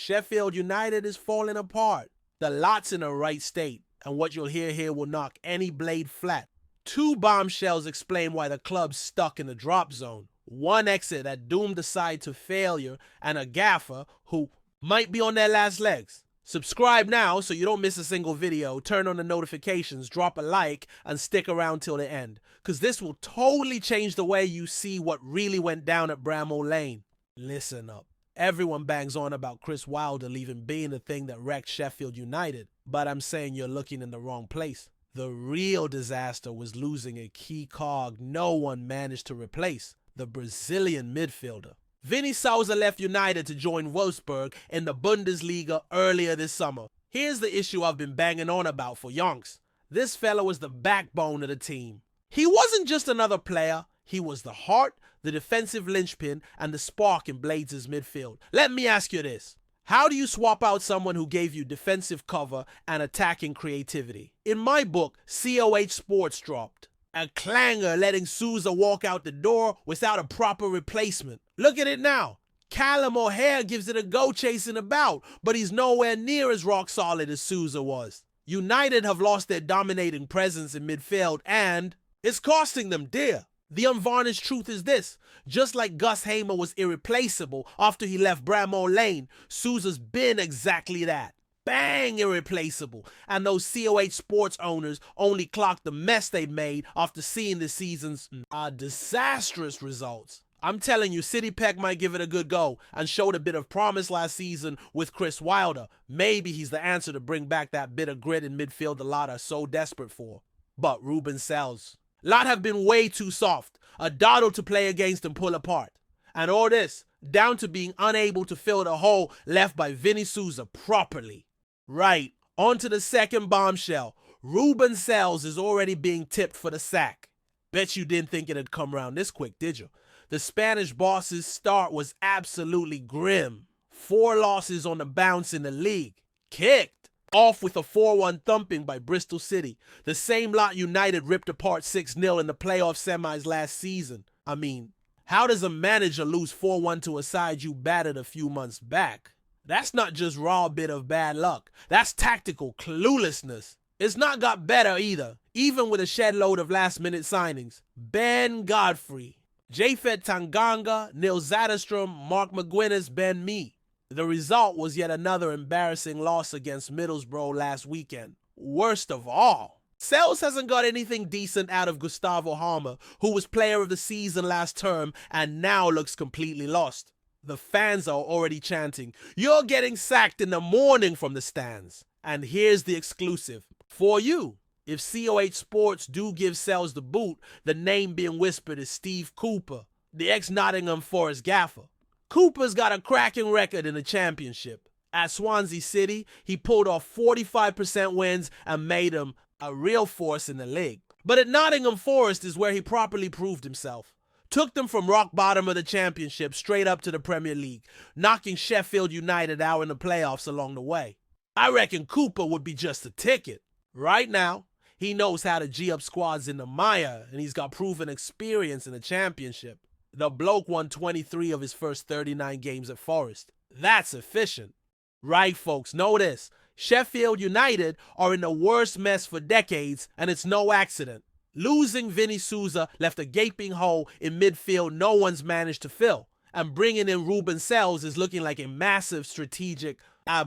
Sheffield United is falling apart. The lot's in a right state, and what you'll hear here will knock any blade flat. 2 bombshells explain why the club's stuck in the drop zone. 1 exit that doomed the side to failure, and a gaffer who might be on their last legs. Subscribe now so you don't miss a single video, turn on the notifications, drop a like, and stick around till the end, because this will totally change the way you see what really went down at Bramall Lane. Listen up. Everyone bangs on about Chris Wilder leaving being the thing that wrecked Sheffield United, but I'm saying you're looking in the wrong place. The real disaster was losing a key cog no one managed to replace, the Brazilian midfielder. Vini Souza left United to join Wolfsburg in the Bundesliga earlier this summer. Here's the issue I've been banging on about for yonks. This fella was the backbone of the team. He wasn't just another player, he was the heart, the defensive linchpin, and the spark in Blades' midfield. Let me ask you this. How do you swap out someone who gave you defensive cover and attacking creativity? In my book, COH Sports dropped. A clanger letting Souza walk out the door without a proper replacement. Look at it now. Callum O'Hare gives it a go chasing about, but he's nowhere near as rock solid as Souza was. United have lost their dominating presence in midfield and it's costing them dear. The unvarnished truth is this. Just like Gus Hamer was irreplaceable after he left Bramall Lane, Souza's been exactly that. Bang irreplaceable, and those COH Sports owners only clocked the mess they made after seeing this season's disastrous results. I'm telling you, City Peck might give it a good go and showed a bit of promise last season with Chris Wilder. Maybe he's the answer to bring back that bit of grit in midfield the lot are so desperate for. But Ruben Selles. Lot have been way too soft, a dawdle to play against and pull apart. And all this, down to being unable to fill the hole left by Vini Souza properly. Right, on to the second bombshell. Ruben Selles is already being tipped for the sack. Bet you didn't think it'd come around this quick, did you? The Spanish boss's start was absolutely grim. 4 losses on the bounce in the league. Kicked off with a 4-1 thumping by Bristol City. The same lot United ripped apart 6-0 in the playoff semis last season. I mean, how does a manager lose 4-1 to a side you battered a few months back? That's not just raw bit of bad luck. That's tactical cluelessness. It's not got better either, even with a shed load of last-minute signings. Ben Godfrey, Japhet Tanganga, Neil Zetterstrom, Mark McGuinness, Ben Mee. The result was yet another embarrassing loss against Middlesbrough last weekend. Worst of all, Selles hasn't got anything decent out of Gustavo Harmer, who was player of the season last term and now looks completely lost. The fans are already chanting, "You're getting sacked in the morning" from the stands. And here's the exclusive. For you, if COH Sports do give Selles the boot, the name being whispered is Steve Cooper, the ex-Nottingham Forest gaffer. Cooper's got a cracking record in the championship. At Swansea City, he pulled off 45% wins and made him a real force in the league. But at Nottingham Forest is where he properly proved himself. Took them from rock bottom of the championship straight up to the Premier League, knocking Sheffield United out in the playoffs along the way. I reckon Cooper would be just a ticket. Right now, he knows how to G up squads in the mire, and he's got proven experience in the championship. The bloke won 23 of his first 39 games at Forest. That's efficient. Right, folks, know this. Sheffield United are in the worst mess for decades, and it's no accident. Losing Vini Souza left a gaping hole in midfield no one's managed to fill. And bringing in Ruben Selles is looking like a massive strategic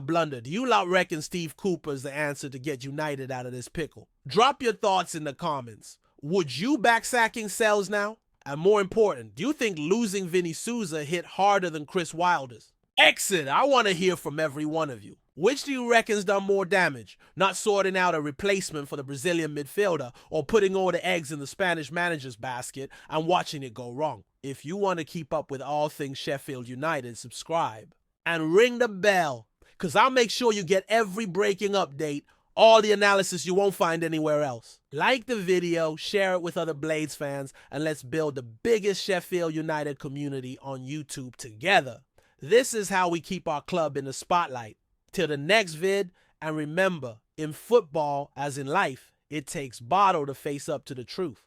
blunder. Do you lot reckon Steve Cooper is the answer to get United out of this pickle? Drop your thoughts in the comments. Would you back sacking Selles now? And more important, do you think losing Vini Souza hit harder than Chris Wilder's? Exit! I want to hear from every one of you. Which do you reckon's done more damage? Not sorting out a replacement for the Brazilian midfielder or putting all the eggs in the Spanish manager's basket and watching it go wrong? If you want to keep up with all things Sheffield United, subscribe and ring the bell, because I'll make sure you get every breaking update, all the analysis you won't find anywhere else. Like the video, share it with other Blades fans, and let's build the biggest Sheffield United community on YouTube together. This is how we keep our club in the spotlight. Till the next vid, and remember, in football, as in life, it takes bottle to face up to the truth.